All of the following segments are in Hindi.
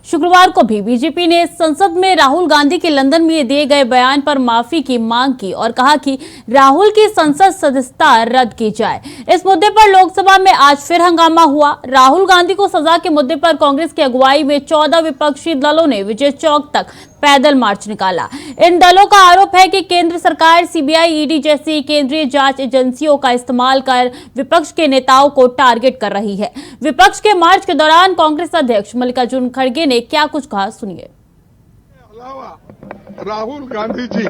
शुक्रवार को भी बीजेपी ने संसद में राहुल गांधी के लंदन में दिए गए बयान पर माफी की मांग की और कहा कि राहुल की संसद सदस्यता रद्द की जाए। इस मुद्दे पर लोकसभा में आज फिर हंगामा हुआ। राहुल गांधी को सजा के मुद्दे पर कांग्रेस की अगुवाई में 14 विपक्षी दलों ने विजय चौक तक पैदल मार्च निकाला। इन दलों का आरोप है कि केंद्र सरकार सीबीआई, ईडी जैसी केंद्रीय जांच एजेंसियों का इस्तेमाल कर विपक्ष के नेताओं को टारगेट कर रही है। विपक्ष के मार्च के दौरान कांग्रेस अध्यक्ष मल्लिकार्जुन खड़गे ने क्या कुछ कहा, सुनिए। अलावा राहुल गांधी जी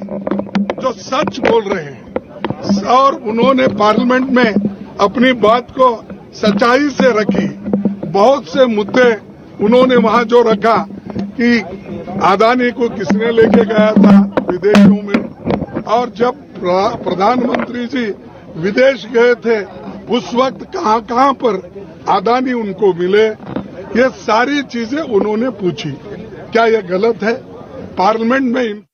जो सच बोल रहे हैं और उन्होंने पार्लियामेंट में अपनी बात को सच्चाई से रखी, बहुत से मुद्दे उन्होंने वहां जो रखा कि अदानी को किसने लेके गया था विदेशों में, और जब प्रधानमंत्री जी विदेश गए थे उस वक्त कहां पर अदानी उनको मिले, ये सारी चीजें उन्होंने पूछी। क्या ये गलत है? पार्लियामेंट में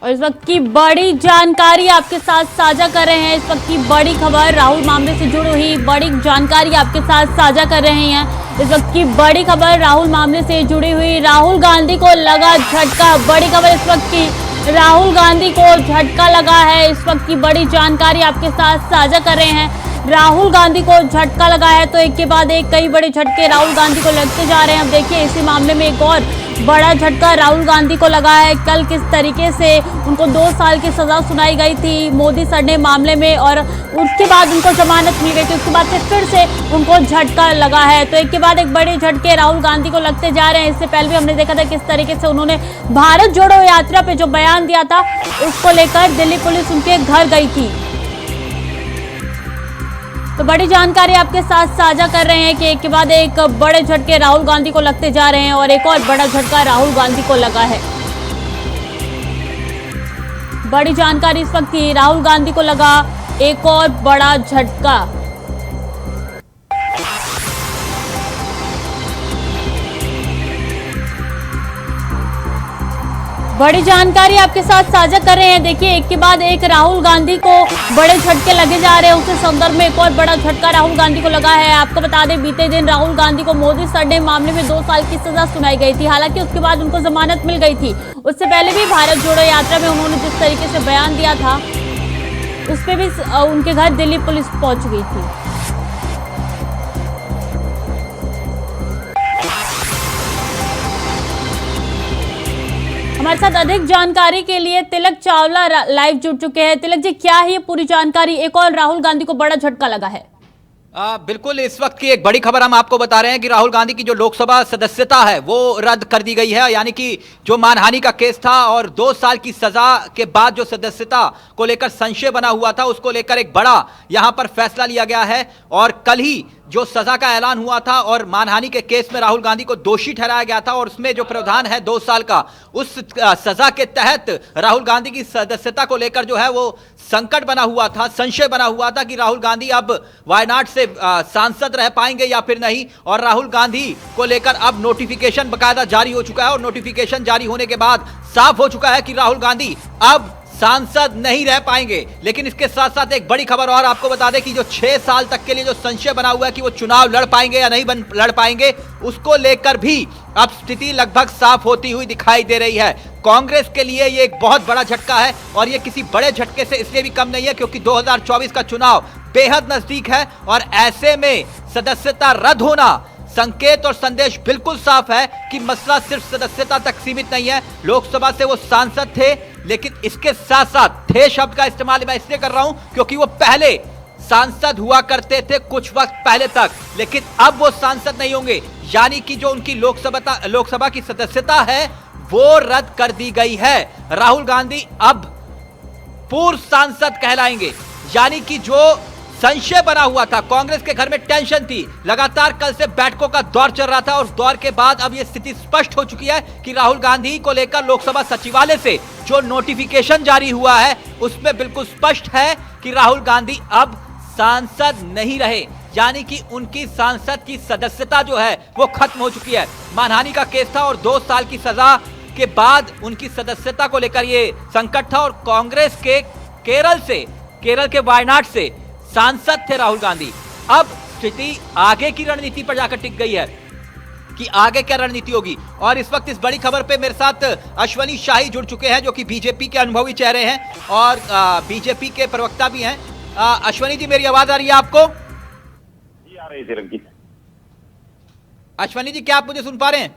और इस वक्त की बड़ी जानकारी आपके साथ साझा कर रहे हैं। इस वक्त की बड़ी खबर, राहुल मामले से जुड़ी हुई बड़ी जानकारी आपके साथ साझा कर रहे हैं। इस वक्त की बड़ी खबर, राहुल मामले से जुड़ी हुई, राहुल गांधी को लगा झटका। बड़ी खबर इस वक्त की, राहुल गांधी को झटका लगा है। इस वक्त की बड़ी जानकारी आपके साथ साझा कर रहे हैं। राहुल गांधी को झटका लगा है, तो एक के बाद एक कई बड़े झटके राहुल गांधी को लगते जा रहे हैं। अब देखिए, इसी मामले में एक और बड़ा झटका राहुल गांधी को लगा है। कल किस तरीके से उनको 2 साल की सजा सुनाई गई थी मोदी सर ने मामले में, और उसके बाद उनको जमानत मिल गई थी, उसके बाद से फिर से उनको झटका लगा है। तो एक के बाद एक बड़े झटके राहुल गांधी को लगते जा रहे हैं। इससे पहले भी हमने देखा था किस तरीके से उन्होंने भारत जोड़ो यात्रा पे जो बयान दिया था उसको लेकर दिल्ली पुलिस उनके घर गई थी। तो बड़ी जानकारी आपके साथ साझा कर रहे हैं कि एक के बाद एक बड़े झटके राहुल गांधी को लगते जा रहे हैं, और एक और बड़ा झटका राहुल गांधी को लगा है। बड़ी जानकारी इस वक्त थी, राहुल गांधी को लगा एक और बड़ा झटका। बड़ी जानकारी आपके साथ साझा कर रहे हैं। देखिए, एक के बाद एक राहुल गांधी को बड़े झटके लगे जा रहे हैं। उसी संदर्भ में एक और बड़ा झटका राहुल गांधी को लगा है। आपको बता दें, बीते दिन राहुल गांधी को मोदी सर ने मामले में 2 साल की सजा सुनाई गई थी। हालांकि उसके बाद उनको जमानत मिल गई थी। उससे पहले भी भारत जोड़ो यात्रा में उन्होंने जिस तरीके से बयान दिया था उस पर भी उनके घर दिल्ली पुलिस पहुंच गई थी। हमारे साथ अधिक जानकारी के लिए तिलक चावला लाइव जुड़ चुके हैं। तिलक जी, क्या है ये पूरी जानकारी? एक और राहुल गांधी को बड़ा झटका लगा है। बिल्कुल, इस वक्त की एक बड़ी खबर हम आपको बता रहे हैं कि राहुल गांधी की जो लोकसभा सदस्यता है वो रद्द कर दी गई है। यानी कि जो मानहानि का केस था और 2 साल की सजा के बाद जो सदस्यता को लेकर संशय बना हुआ था, उसको लेकर एक बड़ा यहां पर फैसला लिया गया है। और कल ही जो सजा का ऐलान हुआ था और मानहानि के केस में राहुल गांधी को दोषी ठहराया गया था, और उसमें जो प्रावधान है 2 साल का, उस सजा के तहत राहुल गांधी की सदस्यता को लेकर जो है वो संकट बना हुआ था, संशय बना हुआ था कि राहुल गांधी अब वायनाड से सांसद रह पाएंगे या फिर नहीं। और राहुल गांधी को लेकर अब नोटिफिकेशन बकायदा जारी हो चुका है, और नोटिफिकेशन जारी होने के बाद साफ हो चुका है कि राहुल गांधी अब सांसद नहीं रह पाएंगे। लेकिन इसके साथ साथ एक बड़ी खबर और आपको बता दें कि जो 6 साल तक के लिए जो संशय बना हुआ है कि वो चुनाव लड़ पाएंगे या नहीं लड़ पाएंगे, उसको लेकर भी अब स्थिति लगभग साफ होती हुई दिखाई दे रही है। कांग्रेस के लिए ये एक बहुत बड़ा झटका है, और ये किसी बड़े झटके से इसलिए भी कम नहीं है क्योंकि 2024 का चुनाव बेहद नजदीक है, और ऐसे में सदस्यता रद्द होना संकेत और संदेश बिल्कुल साफ है कि मसला सिर्फ सदस्यता तक सीमित नहीं है। लोकसभा से वो सांसद थे, लेकिन इसके साथ साथ थे शब्द का इस्तेमाल मैं इसलिए कर रहा हूं क्योंकि वो पहले सांसद हुआ करते थे कुछ वक्त पहले तक, लेकिन अब वो सांसद नहीं होंगे। यानी कि जो उनकी लोकसभा की सदस्यता है वो रद्द कर दी गई है। राहुल गांधी अब पूर्व सांसद कहलाएंगे। यानी कि जो संशय बना हुआ था, कांग्रेस के घर में टेंशन थी, लगातार कल से बैठकों का दौर चल रहा था, और उस दौर के बाद अब यह स्थिति स्पष्ट हो चुकी है कि राहुल गांधी को लेकर लोकसभा सचिवालय से जो नोटिफिकेशन जारी हुआ है उसमें बिल्कुल स्पष्ट है कि राहुल गांधी अब सांसद नहीं रहे। यानी कि उनकी सांसद की सदस्यता जो है वो खत्म हो चुकी है। मानहानि का केस था और 2 साल की सजा के बाद उनकी सदस्यता को लेकर ये संकट था, और कांग्रेस के केरल के वायनाड से सांसद थे राहुल गांधी। अब स्थिति आगे की रणनीति पर जाकर टिक गई है कि आगे क्या रणनीति होगी। और इस वक्त इस बड़ी खबर पे मेरे साथ अश्वनी शाही जुड़ चुके हैं, जो कि बीजेपी के अनुभवी चेहरे हैं और बीजेपी के प्रवक्ता भी हैं। अश्वनी जी, मेरी आवाज आ रही है आपको? जी, आ रही थी रंगी। अश्वनी जी, क्या आप मुझे सुन पा रहे हैं?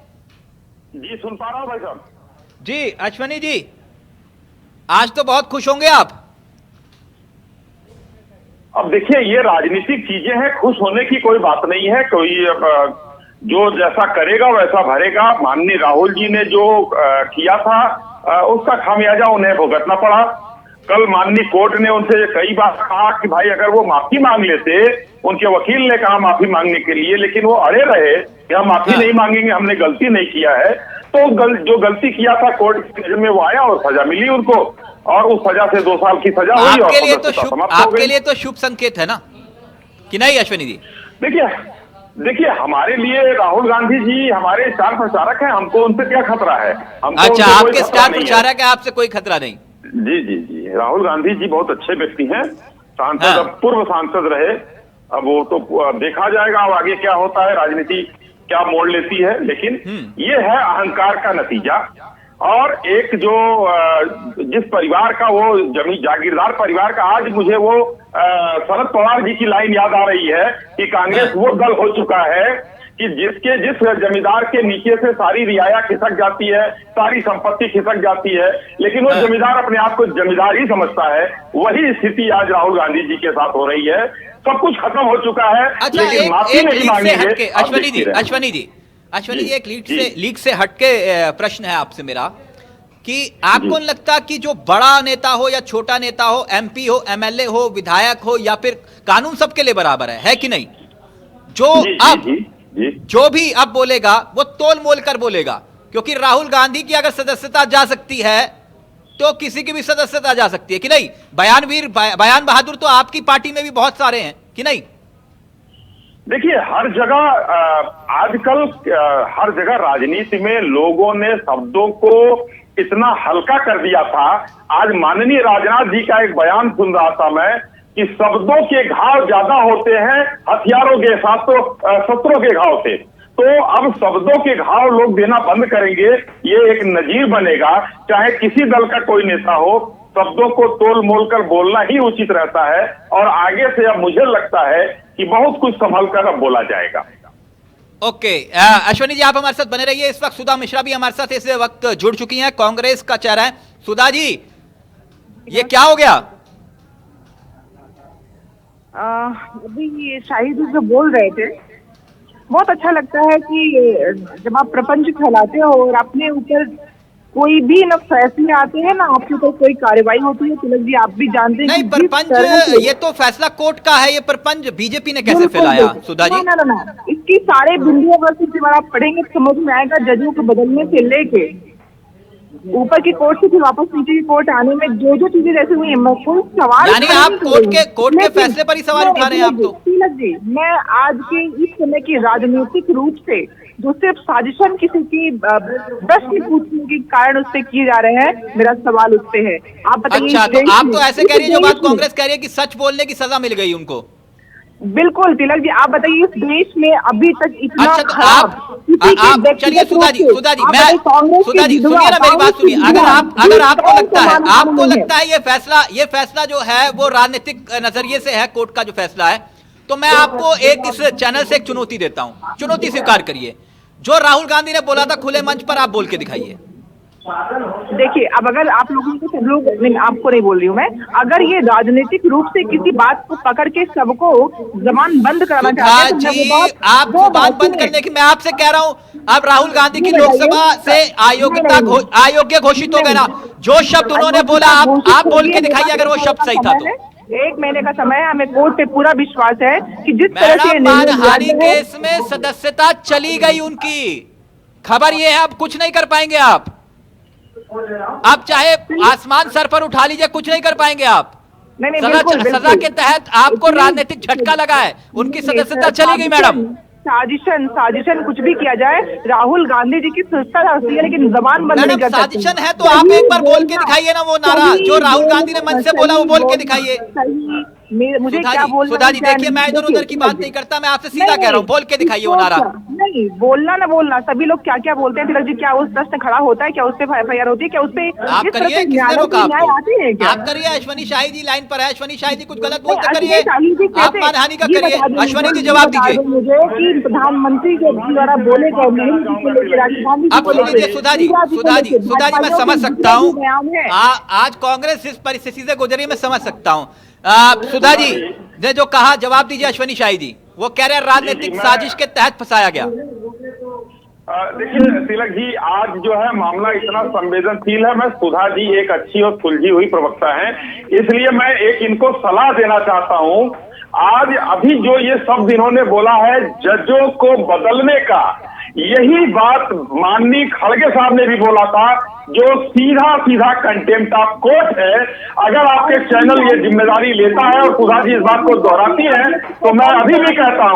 जी, सुन पा रहा हूं भाई साहब। जी अश्वनी जी, आज तो बहुत खुश होंगे आप। अब देखिए, ये राजनीतिक चीजें हैं, खुश होने की कोई बात नहीं है। कोई जो जैसा करेगा वैसा भरेगा। माननीय राहुल जी ने जो किया था उसका खामियाजा उन्हें भुगतना पड़ा। कल माननीय कोर्ट ने उनसे कई बार कहा कि भाई अगर वो माफी मांग लेते, उनके वकील ने कहा माफी मांगने के लिए, लेकिन वो अड़े रहे कि हम माफी नहीं मांगेंगे, हमने गलती नहीं किया है। तो जो गलती किया था कोर्ट की नजर में वो आया और सजा मिली उनको, और उस सजा से 2 साल की सजा हुई। आपके लिए तो शुभ संकेत है ना, कि नहीं अश्वनी जी? देखिए, हमारे लिए राहुल गांधी जी हमारे स्टार प्रचारक हैं, हमको उनसे क्या खतरा है? अच्छा, आपके स्टार प्रचारक है, आपसे कोई खतरा नहीं? जी, राहुल गांधी जी बहुत अच्छे व्यक्ति हैं, सांसद, अब पूर्व सांसद रहे। अब वो तो देखा जाएगा अब आगे क्या होता है, राजनीति क्या मोड़ लेती है। लेकिन ये है अहंकार का नतीजा। और एक जो जिस परिवार का वो जागीरदार परिवार का, आज मुझे वो शरद पवार जी की लाइन याद आ रही है कि कांग्रेस वो दल हो चुका है कि जिस जमींदार के नीचे से सारी रियाया खिसक जाती है, सारी संपत्ति खिसक जाती है, लेकिन वो जमींदार अपने आप को जमींदार ही समझता है। वही स्थिति आज राहुल गांधी जी के साथ हो रही है। सब कुछ खत्म हो चुका है। अच्छा, लेकिन माफी नहीं मांगेंगे। अश्वनी जी, एक लीग से हटके प्रश्न है आपसे मेरा, कि आपको नहीं लगता कि जो बड़ा नेता हो या छोटा नेता हो, एमपी हो, एमएलए हो, विधायक हो, या फिर कानून सबके लिए बराबर है कि नहीं? जो भी अब बोलेगा वो तोल मोल कर बोलेगा, क्योंकि राहुल गांधी की अगर सदस्यता जा सकती है तो किसी की भी सदस्यता जा सकती है, कि नहीं? बयान बहादुर तो आपकी पार्टी में भी बहुत सारे हैं, कि नहीं? देखिए, हर जगह आजकल हर जगह राजनीति में लोगों ने शब्दों को इतना हल्का कर दिया था। आज माननीय राजनाथ जी का एक बयान सुन रहा था मैं कि शब्दों के घाव ज्यादा होते हैं हथियारों के साथ, तो शस्त्रों के घाव से। तो अब शब्दों के घाव लोग देना बंद करेंगे, ये एक नजीर बनेगा। चाहे किसी दल का कोई नेता हो, शब्दों को तोल मोल कर बोलना ही उचित रहता है। और आगे से अब मुझे लगता है कि बहुत कुछ संभल कर अब बोला जाएगा। ओके, अश्वनी जी, आप हमारे साथ बने रहिए। इस वक्त सुधा मिश्रा भी हमारे साथ इस वक्त जुड़ चुकी हैं, कांग्रेस का चेहरा है। सुधा जी, ये क्या हो गया? अभी ये शाहिद जो बोल रहे थे, बहुत अच्छा लगता है कि जब आप प्रपंच फैलाते हो और अपने ऊपर कोई भी न फैसले आते हैं ना आपके ऊपर कोई कार्रवाई होती है। तिलक जी, आप भी जानते हैं नहीं, परपंच ये तो फैसला कोर्ट का है, ये परपंच बीजेपी ने कैसे फैलाया? सुधा जी, ना, इसकी सारे बिंदुओं पर जब आप पढ़ेंगे तो समझ में आएगा। जजों को बदलने से लेके ऊपर की कोर्ट से फिर वापस नीचे की कोर्ट आने में जो चीजें जैसे हुई है, कोई सवाल, यानी आप कोर्ट के फैसले पर ही सवाल उठा रहे हैं आप तो? तिलक जी, मैं आज के इस समय की राजनीतिक रूप से जो सिर्फ साजिशन किसी की प्रश्न पूछने के कारण उससे किए जा रहे हैं, मेरा सवाल उससे है। आप बताइए। अच्छा, तो आप तो ऐसे कह रही है, जो बात कांग्रेस कह रही है कि सच बोलने की सजा मिल गई उनको। बिल्कुल तिलक जी, आप बताइए, इस देश में अभी तक इतना अच्छा, तो खराब, चलिए सुधा जी, सुधा जी, सुनिए ना, मेरी बात सुनिए। अगर आपको लगता है ये फैसला जो है वो राजनीतिक नजरिए से है, कोर्ट का जो फैसला है, तो मैं आपको इस चैनल से एक चुनौती देता हूं। चुनौती स्वीकार करिए, जो राहुल गांधी ने बोला था खुले मंच पर, आप बोल के दिखाइए। देखिए, अब अगर आप लोगों को, सब लोग, नहीं, आपको नहीं बोल रही हूँ मैं, अगर ये राजनीतिक रूप से किसी बात को पकड़ के सबको जबान बंद कराना चाहते हैं, आप जबान बंद करने की, मैं आपसे कह रहा हूँ, अब राहुल गांधी की लोकसभा से अयोग्य घोषित हो गए ना। जो शब्द उन्होंने बोला, आप बोल के दिखाइए अगर वो शब्द सही था तो। 1 महीने का समय है, हमें कोर्ट पे पूरा विश्वास है कि जिस तरह से मानहानि केस में सदस्यता चली गई उनकी, खबर ये है अब कुछ नहीं कर पाएंगे आप चाहे आसमान सर पर उठा लीजिए, कुछ नहीं कर पाएंगे आप। सजा के तहत आपको राजनीतिक झटका लगा है, उनकी सदस्यता चली गई मैडम। साजिशन कुछ भी किया जाए, राहुल गांधी जी की सुस्ता हस्ती है, लेकिन जबान बंद नहीं कर सकते। साजिशन है तो आप एक बार बोल के दिखाइए ना वो नारा जो राहुल गांधी ने मन से बोला, वो बोल के दिखाइए। मुझे सुधा क्या जी, बोलना सुधा है, जी क्या देखिए, मैं इधर उधर की बात नहीं करता, मैं आपसे सीधा नहीं, कह रहा हूँ, बोल के दिखाइए वो नारा। नहीं, बोलना ना बोलना, सभी लोग क्या क्या बोलते हैं तिलक जी, क्या उस प्रश्न खड़ा होता है, क्या उस पे FIR होती है, क्या उस पे आप इस तरह करिए, से किसने रोका न्याय आते हैं आपको? क्या? आप करिए, अश्वनी शाही जी लाइन पर है, अश्वनी शाही जी कुछ गलत नहीं, बोलते अश्विनी करिए, शाही जी आप कैसे? मानहानि का ये करिए। बता दो अश्वनी मुझे, जी ये जवाब बता दीजिए। दो मुझे कि प्रधानमंत्री के द्वारा बोले गए नहीं जिसको लेकर राजीव गांधी जी अब को सुन लेकर, लीजिए सुधा जी, इंदिरा जी को सुधा जी, लेकर, सुधा जी, मैं भाजपाइयों समझ के सकता जितने हूँ, भी बयान है। आज कांग्रेस जिस परिस्थिति से गुजरी मैं समझ सकता हूँ। सुधा जी ने जो कहा, जवाब दीजिए अश्वनी शाही जी। वो कह रहे हैं राजनीतिक साजिश के तहत फंसाया गया। देखिए तिलक जी, आज जो है मामला इतना संवेदनशील है। मैं सुधा जी एक अच्छी और सुलझी हुई प्रवक्ता हैं, इसलिए मैं एक इनको सलाह देना चाहता हूं। आज अभी जो ये शब्द इन्होंने बोला है जजों को बदलने का, यही बात माननीय खड़गे साहब ने भी बोला था, जो सीधा सीधा कंटेम्प्ट ऑफ कोर्ट है। अगर आपके चैनल ये जिम्मेदारी लेता है और सुधा जी इस बात को दोहराती है, तो मैं अभी भी कहता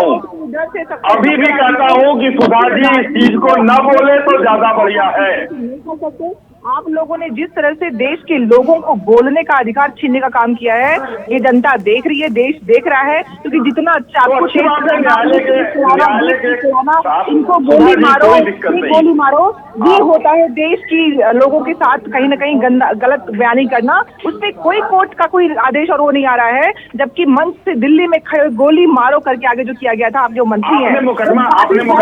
हूं कि सुधा जी इस चीज को न बोले तो ज्यादा बढ़िया है। आप लोगों ने जिस तरह से देश के लोगों को बोलने का अधिकार छीनने का काम किया है, ये जनता देख रही है, देश देख रहा है, क्योंकि जितना अच्छा आपको इनको गोली मारो, गोली मारो, ये होता है देश की लोगों के साथ कहीं ना कहीं गलत बयानी करना। उस पर कोई कोर्ट का कोई आदेश और वो नहीं आ रहा है, जबकि मंच से दिल्ली में गोली मारो करके आगे जो किया गया था, आप जो मंत्री हैं, आपने मुकदमा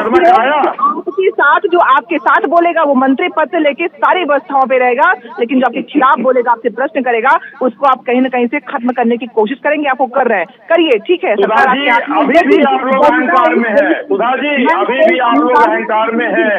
कराया, आपके साथ जो आपके साथ बोलेगा वो मंत्री पद से लेके सारी व्यवस्थाओं पे रहेगा, लेकिन जो आपके खिलाफ बोलेगा, आपसे प्रश्न करेगा, उसको आप कहीं ना कहीं से खत्म करने की कोशिश करेंगे। आपको कर रहे हैं, करिए, ठीक है। सुधा जी अभी भी आप लोग अहंकार में है, सुधा जी अभी भी आप लोग अहंकार में है,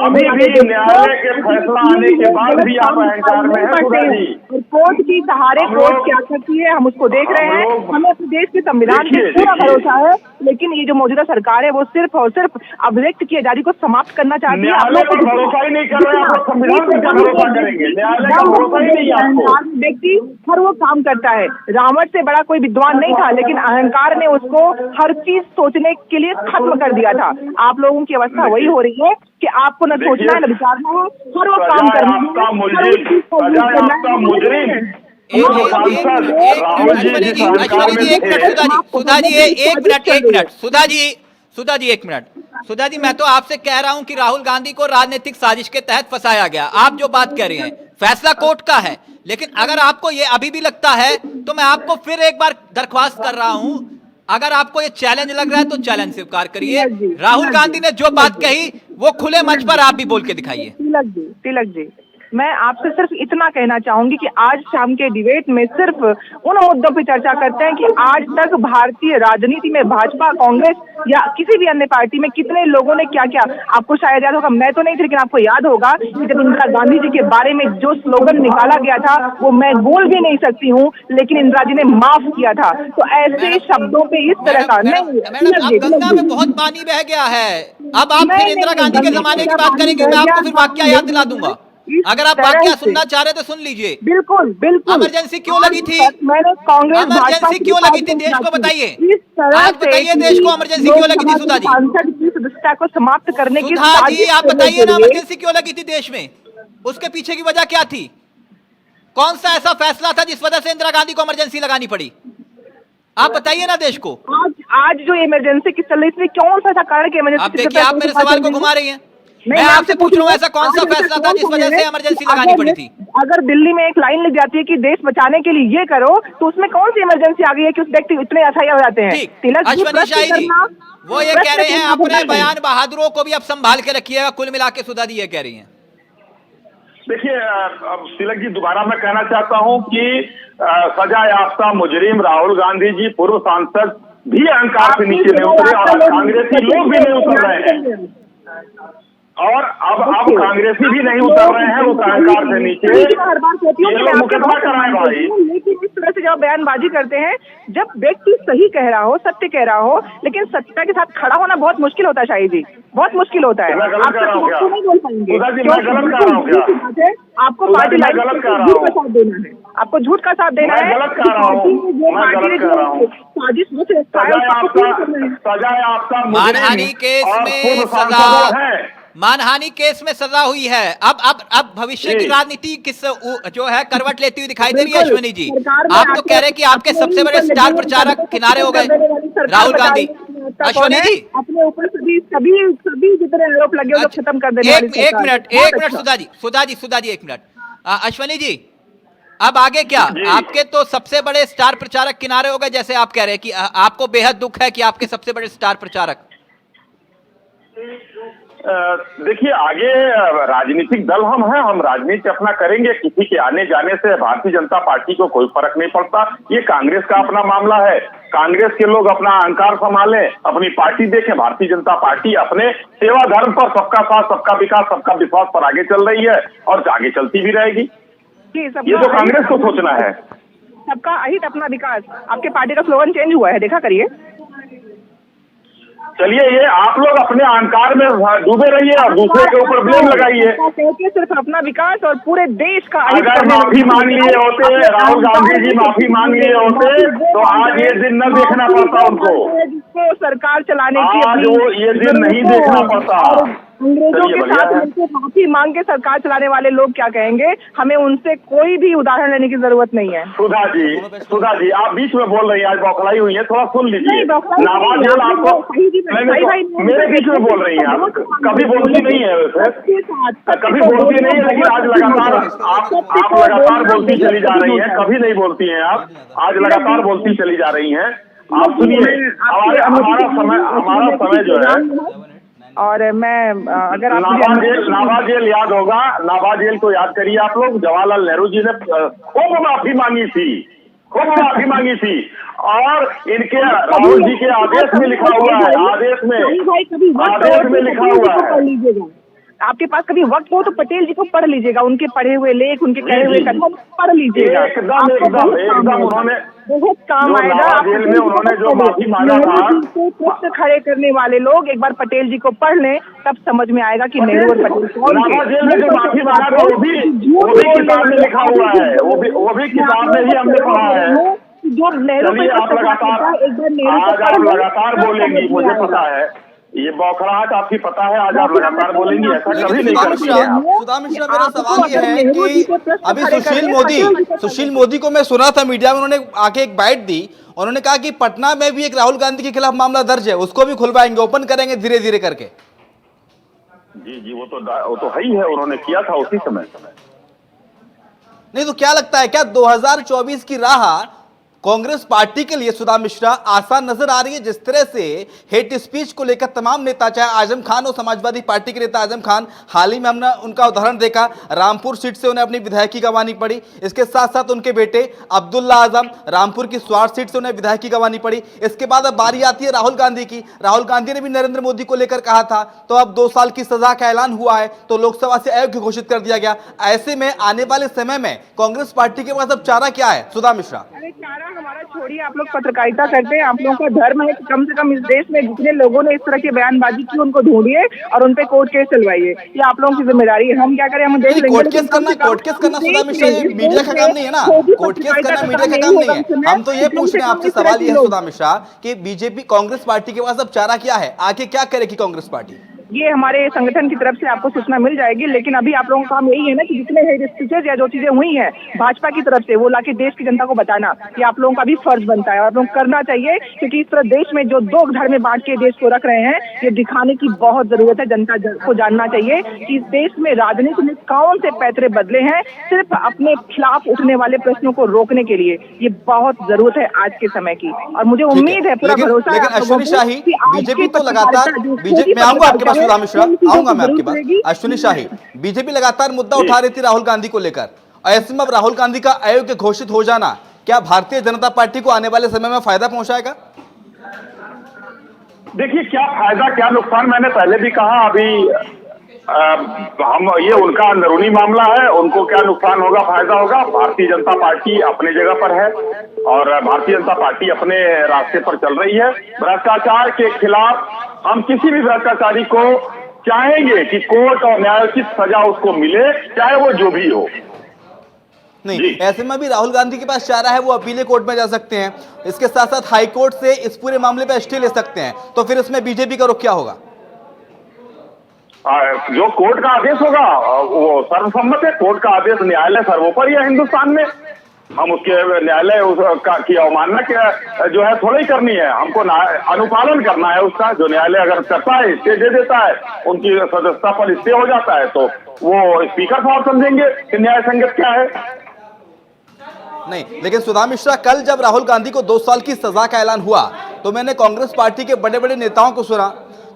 अभी भी न्यायालय के फैसला आने के बाद भी आप अहंकार में है सुधा जी। कोर्ट की सहारे कोर्ट क्या करती है हम उसको देख रहे हैं, हमें अपने देश के संविधान पे पूरा भरोसा है, लेकिन ये जो मौजूदा सरकार है वो सिर्फ और सिर्फ अभिव्यक्त की आजादी को समाप्त करना चाहती है। न्यायालय पर भरोसा ही नहीं कर रहे, आप संविधान पर क्या भरोसा करेंगे? न्यायालय का भरोसा ही नहीं है आपको। व्यक्ति हर वो काम करता है, रावण से बड़ा कोई विद्वान नहीं था, लेकिन अहंकार ने उसको हर चीज सोचने के लिए खत्म कर दिया था। आप लोगों की अवस्था वही हो रही है कि आपको न सोचना है न विचारना है, हर वो काम करना है। सुधा जी, मैं तो आपसे कह रहा हूं कि राहुल गांधी को राजनीतिक साजिश के तहत फंसाया गया। आप जो बात कह रहे हैं फैसला कोर्ट का है, लेकिन अगर आपको ये अभी भी लगता है तो मैं आपको फिर एक बार दरख्वास्त कर रहा हूं, अगर आपको ये चैलेंज लग रहा है तो चैलेंज स्वीकार करिए। राहुल गांधी ने जो बात कही वो खुले मंच पर आप भी बोल के दिखाइए। तिलक जी, मैं आपसे सिर्फ इतना कहना चाहूंगी कि आज शाम के डिबेट में सिर्फ उन मुद्दों पर चर्चा करते हैं कि आज तक भारतीय राजनीति में भाजपा, कांग्रेस या किसी भी अन्य पार्टी में कितने लोगों ने क्या क्या, आपको शायद याद होगा, मैं तो नहीं थी लेकिन आपको याद होगा कि जब इंदिरा गांधी जी के बारे में जो स्लोगन निकाला गया था वो मैं बोल भी नहीं सकती हूँ, लेकिन इंदिरा जी ने माफ किया था। तो ऐसे शब्दों पे इस तरह का नहीं, गंगा में बहुत पानी बह गया है। अब आप फिर इंदिरा गांधी के जमाने की बात करेंगे, मैं आपको फिर वाकया याद दिला दूंगा। अगर आप वाकया सुनना चाह रहे तो सुन लीजिए। बिल्कुल बिल्कुल। इमरजेंसी क्यों लगी थी? मैंने कांग्रेस इमरजेंसी क्यों लगी थी देश को बताइए, आज बताइए देश को इमरजेंसी क्यों लगी थी सुधा जी? सांसद की सदस्यता को समाप्त करने की सुधा जी आप बताइए ना, इमरजेंसी क्यों लगी थी देश में? उसके पीछे की वजह क्या थी? कौन सा ऐसा फैसला था जिस वजह से इंदिरा गांधी को इमरजेंसी लगानी पड़ी? आप बताइए ना देश को। आज जो इमरजेंसी की चल रही थी, कौन सा ऐसा कारण कि इमरजेंसी? आप देखिए, आप मेरे सवाल को घुमा रही हैं। मैं आपसे पूछ रहा हूँ ऐसा कौन सा फैसला था जिस वजह से इमरजेंसी लगानी पड़ी थी? अगर दिल्ली में एक लाइन लग जाती है कि देश बचाने के लिए ये करो, तो उसमें कौन सी इमरजेंसी आ गई है कि उस व्यक्ति इतने असहाय हो जाते हैं? अश्वनी शाही जी वो ये कह रहे हैं, अपने बयान बहादुरों को भी अब संभाल के रखिएगा। कुल मिला के सुधा जी ये कह रही हैं। देखिए तिलक जी, दोबारा मैं कहना चाहता हूं कि सजा याफ्ता मुजरिम राहुल गांधी जी, पूर्व सांसद भी अहंकार से नीचे नहीं उतरे और कांग्रेसी लोग भी नहीं उतर रहे हैं, और अब कांग्रेसी भी नहीं उतर रहे हैं उस अहंकार से नीचे। ये लोग मुकदमा कराए भाई। लेकिन इस तरह से जब बयानबाजी करते हैं, जब व्यक्ति सही कह रहा हो, सत्य कह रहा हो, लेकिन सत्ता के साथ खड़ा होना बहुत मुश्किल होता है शाही जी, बहुत मुश्किल होता है। आप नहीं बोल पाएंगे, आपको पार्टी गलत कर रहा हूँ, साथ देना है, आपको झूठ का साथ देना है। गलत कर रहा हूँ, मानहानि केस में सजा मानहानि केस में सजा हुई है, अब भविष्य की राजनीति किस जो है करवट लेती हुई दिखाई दे रही है अश्विनी जी। आप तो कह रहे हैं कि आपके सबसे बड़े स्टार प्रचारक किनारे हो गए राहुल गांधी। अश्विनी जी अपने ऊपर सभी जितने आरोप लगे वो खत्म कर देने वाली एक मिनट सुधा जी एक मिनट। अश्विनी जी अब आगे क्या? आपके तो सबसे बड़े स्टार प्रचारक किनारे हो गए, जैसे आप कह रहे हैं कि आपको बेहद दुख है कि आपके सबसे बड़े स्टार प्रचारक। देखिए, आगे राजनीतिक दल हम राजनीति अपना करेंगे। किसी के आने जाने से भारतीय जनता पार्टी को कोई फर्क नहीं पड़ता। ये कांग्रेस का अपना मामला है। कांग्रेस के लोग अपना अहंकार संभालें, अपनी पार्टी देखें। भारतीय जनता पार्टी अपने सेवा धर्म पर, सबका साथ, सबका विकास, सबका विश्वास पर आगे चल रही है और आगे चलती भी रहेगी। ये तो कांग्रेस को सोचना है। सबका अहित अपना विकास, आपके पार्टी का स्लोगन चेंज हुआ है, देखा करिए। चलिए, ये आप लोग अपने अहंकार में डूबे रहिए और दूसरे के ऊपर ब्लेम लगाइए। सिर्फ अपना विकास और पूरे देश का अगर माफी मांग लिए होते, राहुल गांधी जी माफी मांग लिए होते तो आज ये दिन न देखना पड़ता उनको। जिसको सरकार चलाने की आज वो ये दिन नहीं देखना पड़ता। अंग्रेजों के साथ मिलकर माफी मांग के सरकार चलाने वाले लोग क्या कहेंगे, हमें उनसे कोई भी उदाहरण लेने की जरूरत नहीं है। सुधा जी आप बीच में बोल रही हैं, आज बौखलाई हुई है, थोड़ा सुन लीजिए। नाबाद जेल आपको मेरे बीच में बोल रही हैं, आप कभी बोलती नहीं है वैसे, कभी बोलती नहीं है, लेकिन आज लगातार आप लगातार बोलती चली जा रही हैं। कभी नहीं बोलती हैं आप, आज लगातार बोलती चली जा रही हैं। आप सुनिए, हमारा समय जो है, और मैं अगर आप नाबाद जेल याद होगा, नाबाद जेल को याद करिए आप लोग। जवाहरलाल नेहरू जी ने खूब माफी मांगी थी और इनके राहुल जी के आदेश में लिखा हुआ है, आदेश में लिखा हुआ है। आपके पास कभी वक्त हो तो पटेल जी को पढ़ लीजिएगा, उनके पढ़े हुए लेख, उनके कहे हुए कथन पढ़ लीजिएगा। एकदम उन्होंने बहुत काम आएगा। जेल में उन्होंने जो माफी मांगा था, खड़े करने वाले लोग एक बार पटेल जी को पढ़ लें, तब समझ में आएगा कि नेहरू और पटेल जेल में जो माफी मांगा था वो भी किताब में लिखा हुआ है, वो भी किताब में ही हमने पढ़ा है। जो नेहरू आप लगातार बोलेंगी, मुझे पता है। ये बौखलाहट आपकी पता है, आज आप लगातार बोलेंगी, ऐसा कभी नहीं करती है आप। सुधा मिश्रा, मेरा सवाल ये है कि अभी सुशील मोदी को मैं सुना था मीडिया में, उन्होंने आके एक बाइट दी, उन्होंने कहा कि पटना में भी एक राहुल गांधी के खिलाफ मामला दर्ज है, उसको भी खुलवाएंगे, ओपन करेंगे धीरे धीरे करके। जी वो तो है ही है, उन्होंने किया था उसी समय। नहीं तो क्या लगता है, क्या 2024 की राह कांग्रेस पार्टी के लिए सुधा मिश्रा आसान नजर आ रही है? जिस तरह से हेट स्पीच को लेकर तमाम नेता, चाहे आजम खान और समाजवादी पार्टी के नेता आजम खान, हाल ही में हमने उनका उदाहरण देखा, रामपुर सीट से उन्हें अपनी विधायकी गंवानी पड़ी। इसके साथ साथ उनके बेटे अब्दुल्ला आजम, रामपुर की स्वार सीट से उन्हें विधायकी गंवानी पड़ी। इसके बाद अब बारी आती है राहुल गांधी की। राहुल गांधी ने भी नरेंद्र मोदी को लेकर कहा था, तो अब 2 साल की सजा का ऐलान हुआ है, तो लोकसभा से अयोग्य घोषित कर दिया गया। ऐसे में आने वाले समय में कांग्रेस पार्टी के पास अब चारा क्या है सुधा मिश्रा? चारा हमारा छोड़िए, आप लोग पत्रकारिता करते हैं, आप लोगों का धर्म है कि कम से कम इस देश में जितने लोगों ने इस तरह की बयानबाजी की उनको ढूंढिए और उन पे कोर्ट केस चलवाइए। ये आप लोगों की जिम्मेदारी है। हम क्या करें, हम देख लेंगे। कोर्ट केस करना सुधा मिश्रा ये मीडिया का काम नहीं है ना, कोर्ट केस करना मीडिया का काम नहीं है। हम तो ये पूछ रहे हैं आपसे, सवाल ये है सुधा मिश्रा कि बीजेपी कांग्रेस पार्टी के पास अब चारा क्या है, आगे क्या करेगी कांग्रेस पार्टी? ये हमारे संगठन की तरफ से आपको सूचना मिल जाएगी, लेकिन अभी आप लोगों का काम यही है ना कि जितने हेड स्पीचेज या जो चीजें हुई हैं भाजपा की तरफ से, वो लाके देश की जनता को बताना, ये आप लोगों का भी फर्ज बनता है और आप लोग करना चाहिए। क्योंकि इस तरह देश में जो 2 घर में बांट के देश को रख रहे हैं, ये दिखाने की बहुत जरूरत है। जनता को जानना चाहिए कि इस देश में राजनीति में कौन से पैतरे बदले हैं, सिर्फ अपने खिलाफ उठने वाले प्रश्नों को रोकने के लिए। ये बहुत जरूरत है आज के समय की, और मुझे उम्मीद है, पूरा भरोसा है। लेकिन अश्विनी शाही, बीजेपी तो लगातार, मैं आऊंगा आपके पास सुधा मिश्रा, आऊंगा मैं आपके पास। अश्विनी शाही, बीजेपी लगातार मुद्दा उठा रही थी राहुल गांधी को लेकर, ऐसे में अब राहुल गांधी का अयोग्य घोषित हो जाना क्या भारतीय जनता पार्टी को आने वाले समय में फायदा पहुंचाएगा? देखिए, क्या फायदा क्या नुकसान, मैंने पहले भी कहा। अभी ये उनका अंदरूनी मामला है, उनको क्या नुकसान होगा फायदा होगा। भारतीय जनता पार्टी अपने जगह पर है और भारतीय जनता पार्टी अपने रास्ते पर चल रही है। भ्रष्टाचार के खिलाफ हम किसी भी भ्रष्टाचारी को चाहेंगे कि कोर्ट और न्यायोचित सजा उसको मिले, चाहे वो जो भी हो। नहीं, ऐसे में भी राहुल गांधी के पास चारा है, वो अपीले कोर्ट में जा सकते हैं, इसके साथ साथ हाई कोर्ट से इस पूरे मामले पर स्टे ले सकते हैं, तो फिर इसमें बीजेपी का रुख क्या होगा? जो कोर्ट का आदेश होगा वो सर्वसम्मत है। कोर्ट का आदेश न्यायालय सर्वोपरि है हिंदुस्तान में। हम उसके न्यायालय की अवमानना जो है थोड़ा ही करनी है, हमको अनुपालन करना है उसका। जो न्यायालय अगर करता है, स्टे दे देता है, उनकी सदस्यता पर स्टे हो जाता है, तो वो स्पीकर साहब समझेंगे कि न्याय संगत क्या है। नहीं, लेकिन सुधा मिश्रा, कल जब राहुल गांधी को 2 साल की सजा का ऐलान हुआ तो मैंने कांग्रेस पार्टी के बड़े बड़े नेताओं को सुना,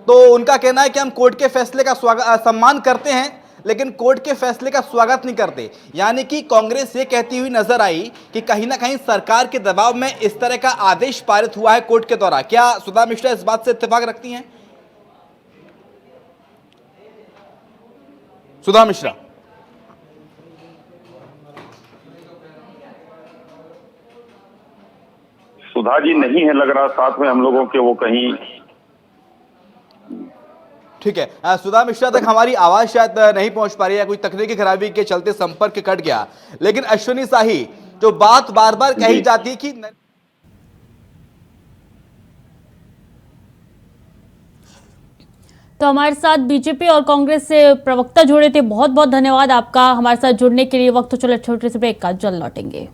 तो उनका कहना है कि हम कोर्ट के फैसले का सम्मान करते हैं लेकिन कोर्ट के फैसले का स्वागत नहीं करते। यानी कि कांग्रेस ये कहती हुई नजर आई कि कहीं ना कहीं सरकार के दबाव में इस तरह का आदेश पारित हुआ है कोर्ट के द्वारा। क्या सुधा मिश्रा इस बात से इत्तेफाक रखती हैं? सुधा मिश्रा, सुधा जी नहीं है लग रहा साथ में हम लोगों के, वो कहीं। ठीक है, सुधा मिश्रा तक हमारी आवाज शायद नहीं पहुंच पा रही है, कोई तकनीकी खराबी के चलते संपर्क कट गया। लेकिन अश्विनी शाही, जो बात बार बार कही जाती है कि तो हमारे साथ बीजेपी और कांग्रेस से प्रवक्ता जुड़े थे, बहुत बहुत धन्यवाद आपका हमारे साथ जुड़ने के लिए। वक्त तो चलो छोटे से ब्रेक का, जल्द लौटेंगे।